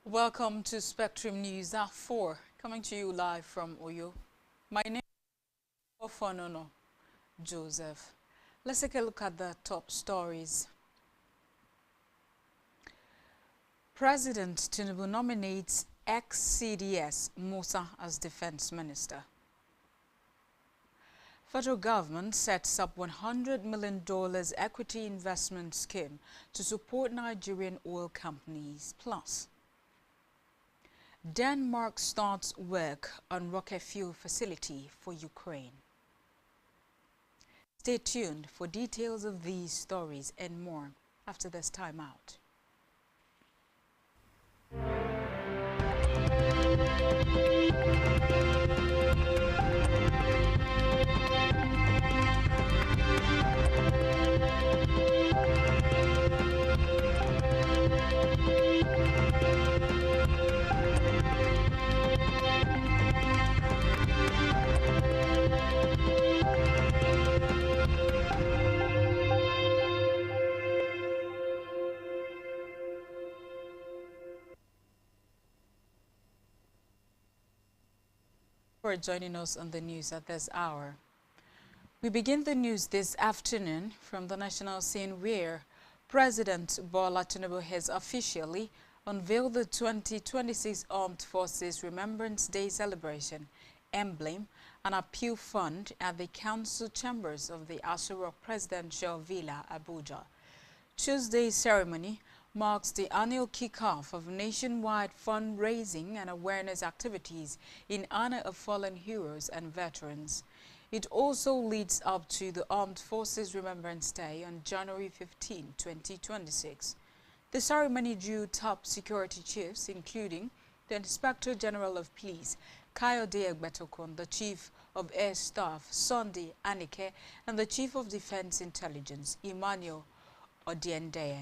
Welcome to Spectrum News at 4, coming to you live from Oyo. My name is Ofonono Joseph. Let's take a look at the top stories. President Tinubu nominates ex-CDS Musa as Defense Minister. Federal government sets up $100 million equity investment scheme to support Nigerian oil companies. Plus, Denmark starts work on rocket fuel facility for Ukraine. Stay tuned for details of these stories and more after this time out. For joining us on the news at this hour. We begin the news this afternoon from the national scene where President Bola Tinubu has officially unveiled the 2026 Armed Forces Remembrance Day celebration emblem and appeal fund at the council chambers of the Aso Rock Presidential Villa, Abuja. Tuesday's ceremony marks the annual kickoff of nationwide fundraising and awareness activities in honor of fallen heroes and veterans. It also leads up to the Armed Forces Remembrance Day on January 15, 2026. The ceremony drew top security chiefs, including the Inspector General of Police, Kayode Egbetokun, the Chief of Air Staff, Sunday Anike, and the Chief of Defense Intelligence, Emmanuel Odiendeye.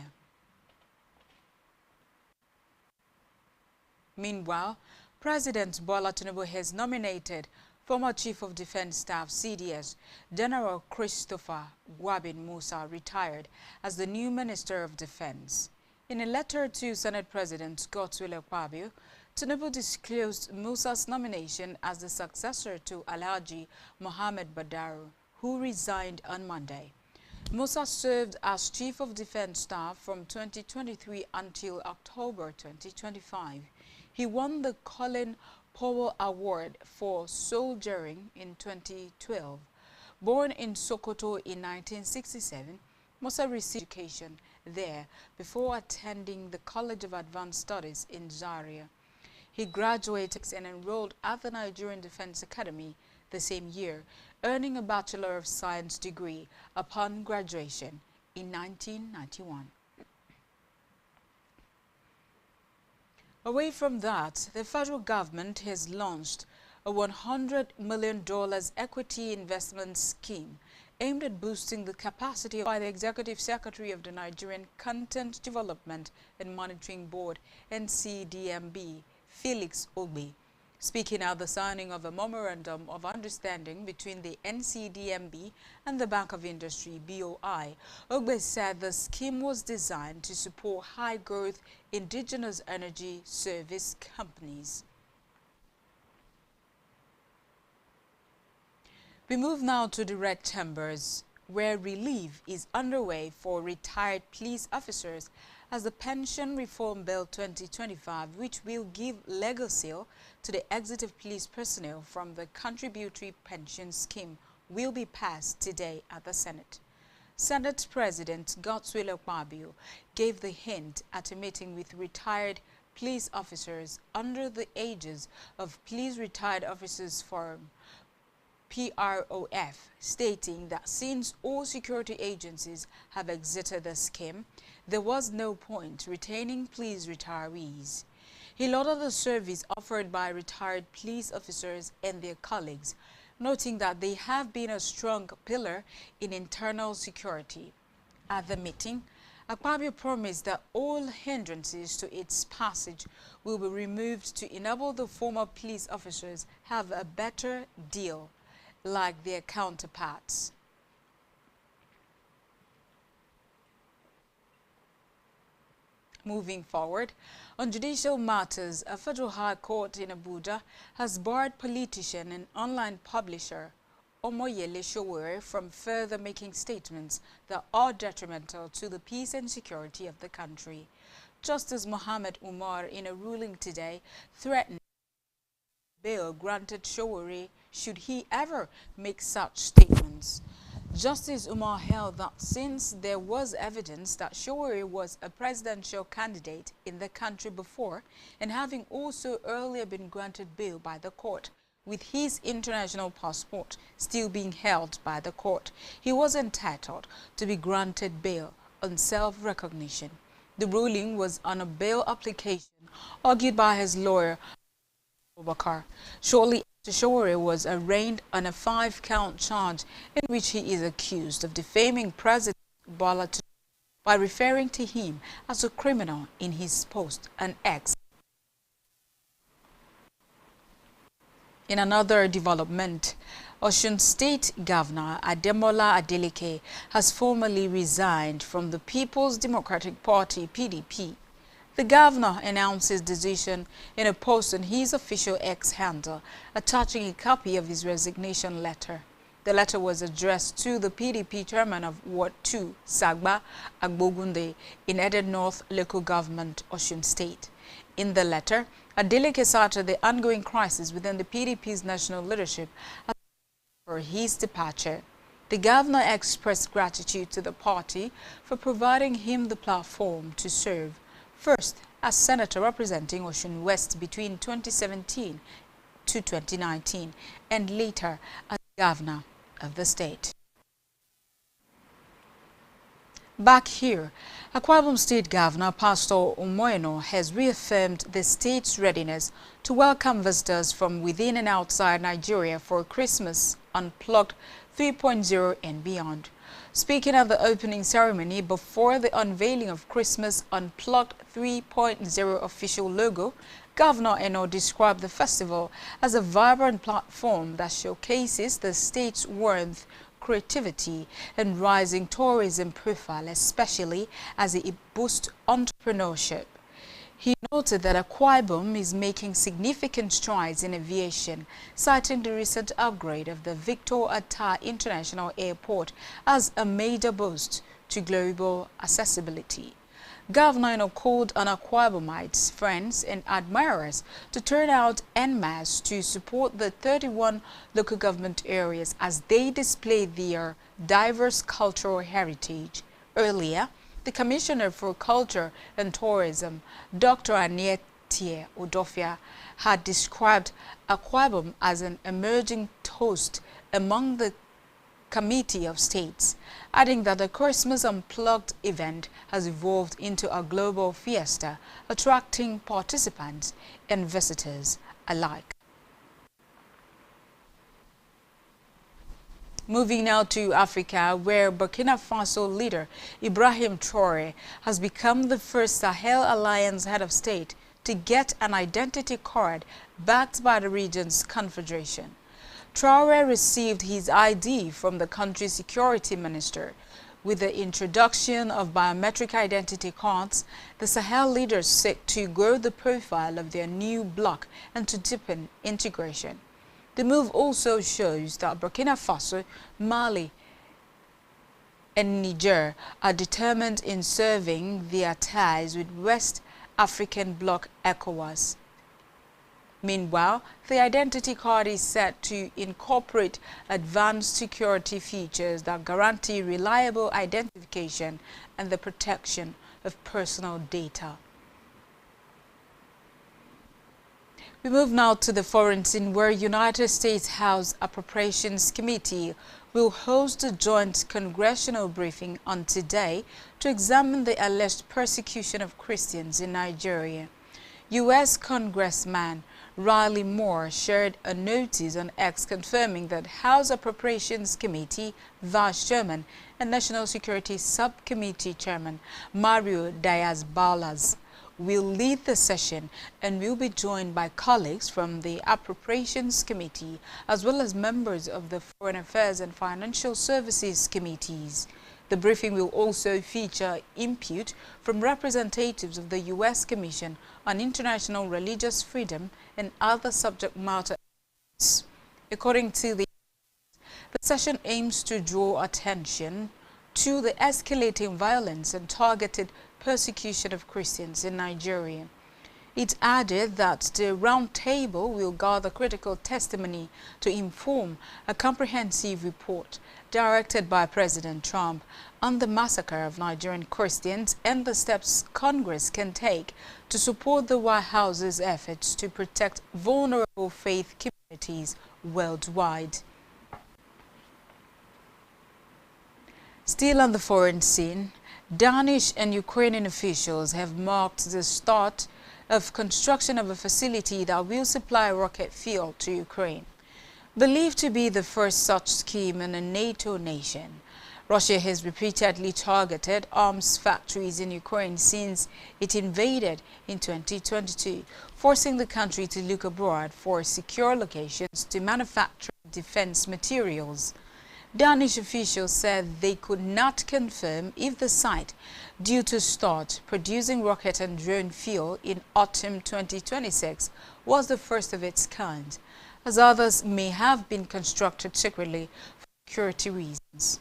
Meanwhile, President Bola Tinubu has nominated former Chief of Defense Staff CDS General Christopher Gwabin Musa, retired, as the new Minister of Defense. In a letter to Senate President Godswill Akpabio, Tinubu disclosed Musa's nomination as the successor to Alhaji Mohammed Badaru, who resigned on Monday. Musa served as Chief of Defense Staff from 2023 until October 2025. He won the Colin Powell Award for soldiering in 2012. Born in Sokoto in 1967, Musa received education there before attending the College of Advanced Studies in Zaria. He graduated and enrolled at the Nigerian Defense Academy the same year, earning a Bachelor of Science degree upon graduation in 1991. Away from that, the federal government has launched a $100 million equity investment scheme aimed at boosting the capacity by the Executive Secretary of the Nigerian Content Development and Monitoring Board, NCDMB, Felix Ogbe. Speaking at the signing of a memorandum of understanding between the NCDMB and the Bank of Industry, BOI, Ogbe said the scheme was designed to support high-growth indigenous energy service companies. We move now to the Red Chambers, where relief is underway for retired police officers as the Pension Reform Bill 2025, which will give legal seal to the exit of police personnel from the contributory pension scheme, will be passed today at the Senate. Senate President Godswill Akpabio gave the hint at a meeting with retired police officers under the aegis of Police Retired Officers Forum, PROF, stating that since all security agencies have exited the scheme, there was no point retaining police retirees. He lauded the service offered by retired police officers and their colleagues, noting that they have been a strong pillar in internal security. At the meeting, Akpabio promised that all hindrances to its passage will be removed to enable the former police officers have a better deal like their counterparts. Moving forward, on judicial matters, a federal high court in Abuja has barred politician and online publisher Omoyele Sowore from further making statements that are detrimental to the peace and security of the country. Justice Mohammed Umar, in a ruling today, threatened bail granted Sowore should he ever make such statements. Justice Umar held that since there was evidence that Sowore was a presidential candidate in the country before and having also earlier been granted bail by the court, with his international passport still being held by the court, he was entitled to be granted bail on self-recognition. The ruling was on a bail application argued by his lawyer, Abubakar, shortly after Sowore was arraigned on a 5-count charge in which he is accused of defaming President Bola Tinubu by referring to him as a criminal in his post on X. In another development, Osun State Governor Ademola Adeleke has formally resigned from the People's Democratic Party (PDP). The governor announced his decision in a post on his official X handle, attaching a copy of his resignation letter. The letter was addressed to the PDP chairman of Ward 2, Sagba Agbogunde, in Eden North Local Government, Osun State. In the letter, Adeleke cited the ongoing crisis within the PDP's national leadership for his departure. The governor expressed gratitude to the party for providing him the platform to serve, first as senator representing Osun West between 2017 to 2019, and later as governor of the state. Back here, Akwa Ibom State Governor Pastor Umoeno has reaffirmed the state's readiness to welcome visitors from within and outside Nigeria for Christmas Unplugged 3.0 and beyond. Speaking at the opening ceremony before the unveiling of Christmas Unplugged 3.0 official logo, Governor Eno described the festival as a vibrant platform that showcases the state's warmth, creativity, and rising tourism profile, especially as it boosts entrepreneurship. He noted that Akwa Ibom is making significant strides in aviation, citing the recent upgrade of the Victor Atta International Airport as a major boost to global accessibility. Governor Eno called on Akwa Ibomites, friends and admirers to turn out en masse to support the 31 local government areas as they display their diverse cultural heritage. Earlier, the Commissioner for Culture and Tourism, Dr. Anietie Odofia, had described Akwa Ibom as an emerging host among the Committee of States, adding that the Christmas Unplugged event has evolved into a global fiesta, attracting participants and visitors alike. Moving now to Africa, where Burkina Faso leader Ibrahim Traoré has become the first Sahel Alliance head of state to get an identity card backed by the region's confederation. Traoré received his ID from the country's security minister. With the introduction of biometric identity cards, the Sahel leaders seek to grow the profile of their new bloc and to deepen integration. The move also shows that Burkina Faso, Mali, and Niger are determined in serving their ties with West African bloc ECOWAS. Meanwhile, the identity card is set to incorporate advanced security features that guarantee reliable identification and the protection of personal data. We move now to the foreign scene, where United States House Appropriations Committee will host a joint congressional briefing on today to examine the alleged persecution of Christians in Nigeria. U.S. Congressman Riley Moore shared a notice on X confirming that House Appropriations Committee Vice Chairman and National Security Subcommittee Chairman Mario Diaz-Balart will lead the session and will be joined by colleagues from the Appropriations Committee as well as members of the Foreign Affairs and Financial Services Committees. The briefing will also feature input from representatives of the U.S. Commission on International Religious Freedom and other subject matter experts. According to the session aims to draw attention to the escalating violence and targeted persecution of Christians in Nigeria. It added that the roundtable will gather critical testimony to inform a comprehensive report directed by President Trump on the massacre of Nigerian Christians and the steps Congress can take to support the White House's efforts to protect vulnerable faith communities worldwide. Still on the foreign scene, Danish and Ukrainian officials have marked the start of construction of a facility that will supply rocket fuel to Ukraine. Believed to be the first such scheme in a NATO nation, Russia has repeatedly targeted arms factories in Ukraine since it invaded in 2022, forcing the country to look abroad for secure locations to manufacture defense materials. Danish officials said they could not confirm if the site, due to start producing rocket and drone fuel in autumn 2026, was the first of its kind, as others may have been constructed secretly for security reasons.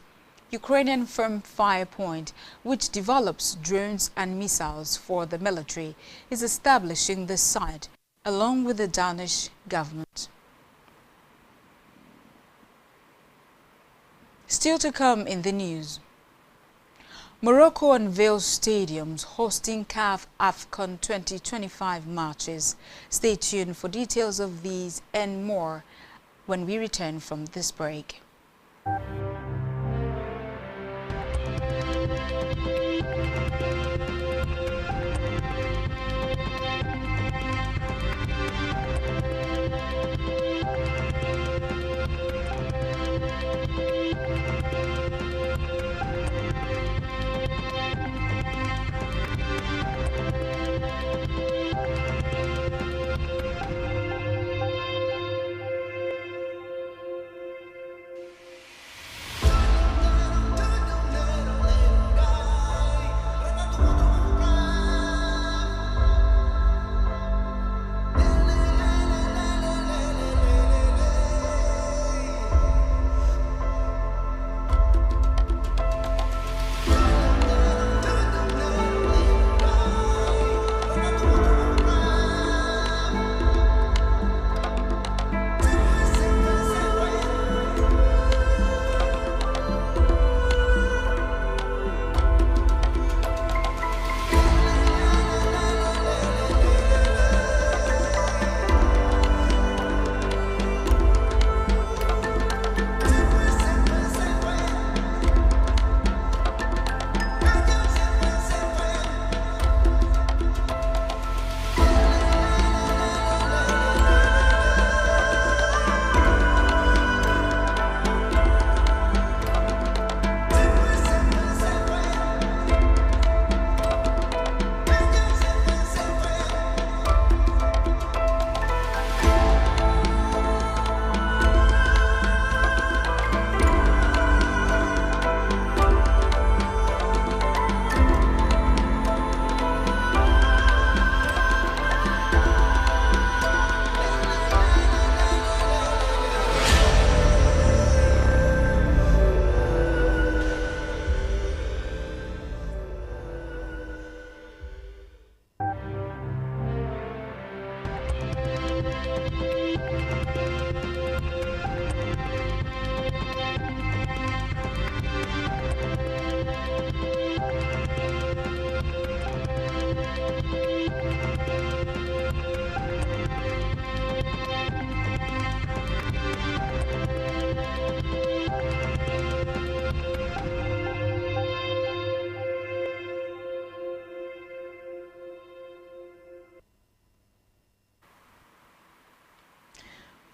Ukrainian firm Firepoint, which develops drones and missiles for the military, is establishing the site along with the Danish government. Still to come in the news, Morocco unveils stadiums hosting CAF AFCON 2025 matches. Stay tuned for details of these and more when we return from this break.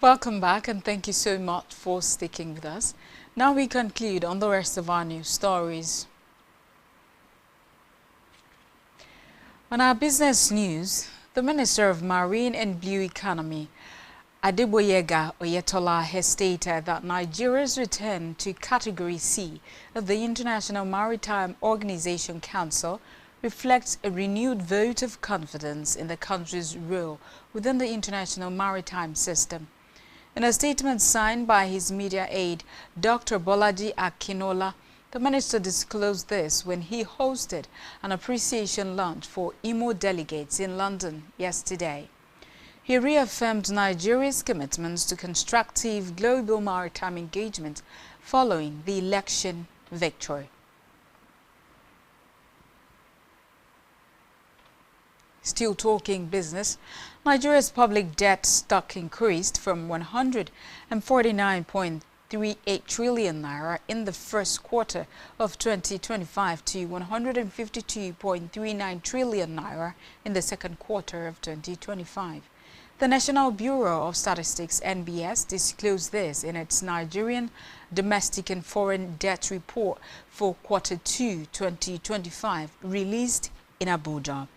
Welcome back and thank you so much for sticking with us. Now we conclude on the rest of our news stories. On our business news, the Minister of Marine and Blue Economy, Adeboyega Oyetola has stated that Nigeria's return to Category C of the International Maritime Organization Council reflects a renewed vote of confidence in the country's role within the international maritime system. In a statement signed by his media aide, Dr. Bolaji Akinola, the minister disclosed this when he hosted an appreciation lunch for IMO delegates in London yesterday. He reaffirmed Nigeria's commitments to constructive global maritime engagement following the election victory. Still talking business, Nigeria's public debt stock increased from 149.38 trillion naira in the first quarter of 2025 to 152.39 trillion naira in the second quarter of 2025. The National Bureau of Statistics (NBS) disclosed this in its Nigerian Domestic and Foreign Debt Report for Quarter 2 2025 released in Abuja.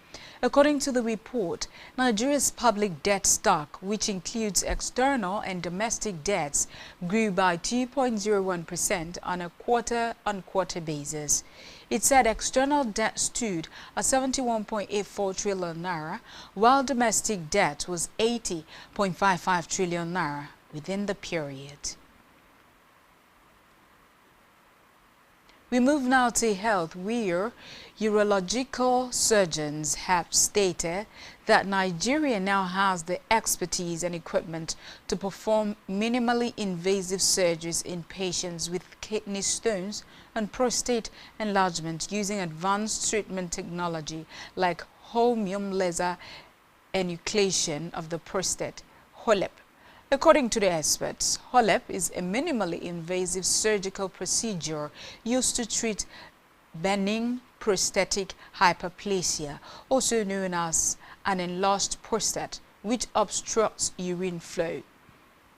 According to the report, Nigeria's public debt stock, which includes external and domestic debts, grew by 2.01% on a quarter-on-quarter basis. It said external debt stood at 71.84 trillion naira, while domestic debt was 80.55 trillion naira within the period. We move now to health, where urological surgeons have stated that Nigeria now has the expertise and equipment to perform minimally invasive surgeries in patients with kidney stones and prostate enlargement using advanced treatment technology like holmium laser enucleation of the prostate, HOLEP. According to the experts, HOLEP is a minimally invasive surgical procedure used to treat benign prostatic hyperplasia, also known as an enlarged prostate, which obstructs urine flow.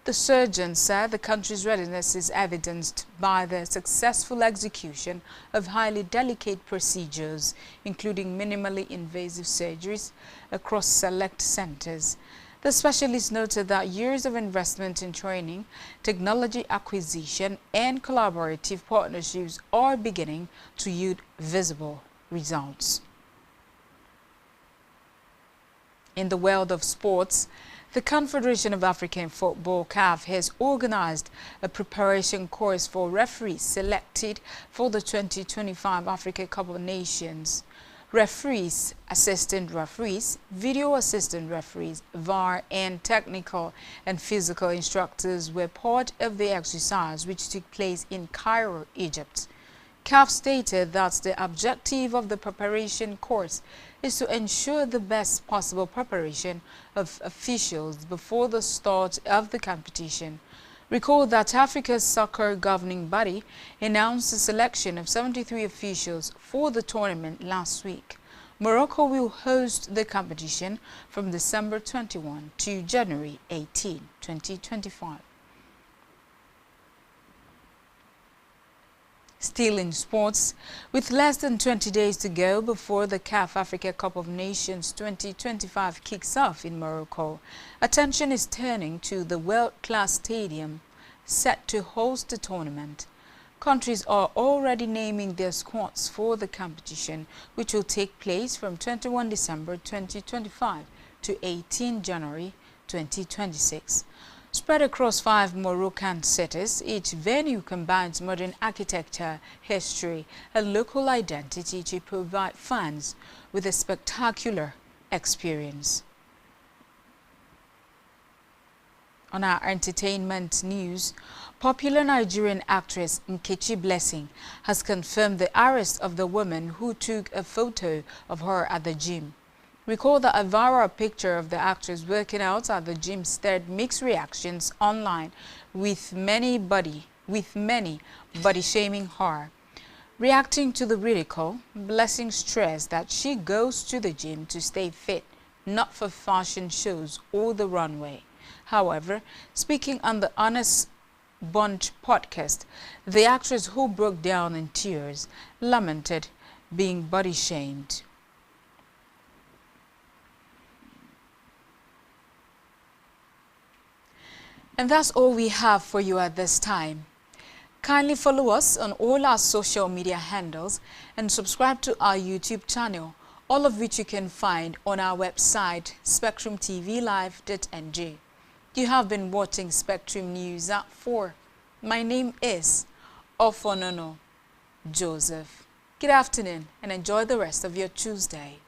The surgeon said the country's readiness is evidenced by the successful execution of highly delicate procedures, including minimally invasive surgeries, across select centers. The specialist noted that years of investment in training, technology acquisition, and collaborative partnerships are beginning to yield visible results. In the world of sports, the Confederation of African Football (CAF) has organized a preparation course for referees selected for the 2025 Africa Cup of Nations. Referees, assistant referees, video assistant referees, VAR, and technical and physical instructors were part of the exercise, which took place in Cairo, Egypt. CAF stated that the objective of the preparation course is to ensure the best possible preparation of officials before the start of the competition. Recall that Africa's soccer governing body announced the selection of 73 officials for the tournament last week. Morocco will host the competition from December 21 to January 18, 2025. Still in sports, with less than 20 days to go before the CAF Africa Cup of Nations 2025 kicks off in Morocco, attention is turning to the world-class stadium set to host the tournament. Countries are already naming their squads for the competition, which will take place from 21 December 2025 to 18 January 2026. Spread across 5 Moroccan cities, each venue combines modern architecture, history, and local identity to provide fans with a spectacular experience. On our entertainment news, popular Nigerian actress Nkechi Blessing has confirmed the arrest of the woman who took a photo of her at the gym. Recall that a viral picture of the actress working out at the gym stirred mixed reactions online, with many body shaming her. Reacting to the ridicule, Blessing stressed that she goes to the gym to stay fit, not for fashion shows or the runway. However, speaking on the Honest Bunch podcast, the actress, who broke down in tears, lamented being body shamed. And that's all we have for you at this time. Kindly follow us on all our social media handles and subscribe to our YouTube channel, all of which you can find on our website, spectrumtvlive.ng. You have been watching Spectrum News at 4. My name is Ofonono Joseph. Good afternoon and enjoy the rest of your Tuesday.